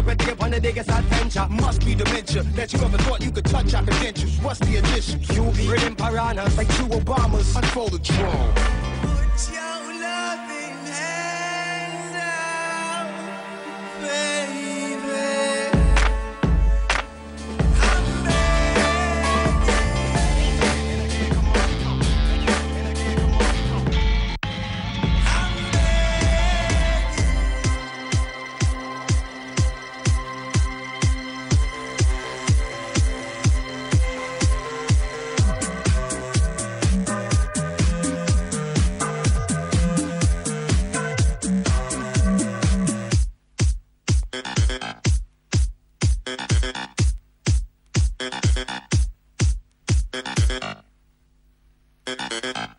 everything upon the biggest adventure. Must be dementia that you ever thought you could touch our credentials. What's the initials? You'll be written piranhas like two Obamas. Unfold the throne. Put your loving hand out, baby. I'm begging. I'm